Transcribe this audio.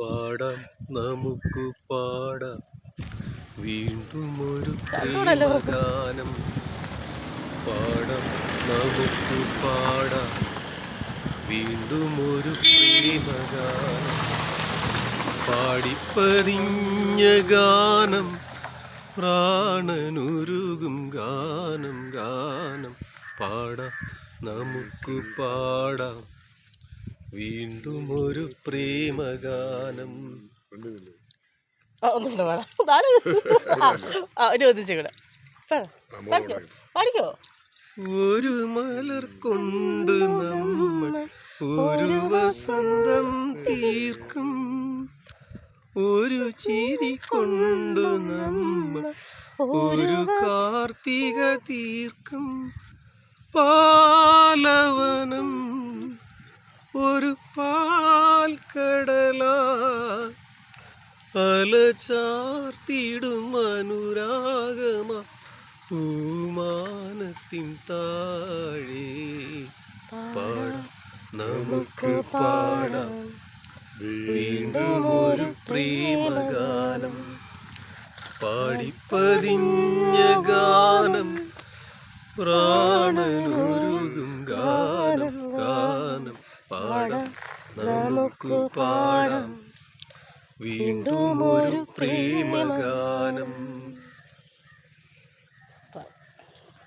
പാടാം നമുക്ക് പാടാം വീണ്ടും ഒരു പ്രേമഗാനം. പാടാം നമുക്ക് പാടാം വീണ്ടും ഒരു പ്രേമഗാനം. പാടിപ്പതിഞ്ഞ ഗാനം പ്രാണനുരുകും ഗാനം ഗാനം. പാടാം നമുക്ക് പാടാം വീണ്ടും ഒരു പ്രേമഗാനം. ഒരു മലർ കൊണ്ട് നമ്മൾ ഒരു വസന്തം തീർക്കും, ഒരു ചിരി കൊണ്ട് നമ്മൾ ഒരു കാർത്തിക തീർക്കും. പാലവനം ഒരു പാൽക്കടലാ അലചാർത്തിടും അനുരാഗമാ പൂമാനത്തിൻ താഴെ. പാടാം നമുക്ക് പാടാം വീണ്ടും ഒരു പ്രേമഗാനം. പാടിപ്പതിഞ്ഞ ഗാനം പ്രാണനുരുകും ഗാനം ഗാനം. പാടാം നമുക്ക് പാടാം വീണ്ടും ഒരു പ്രേമഗാനം.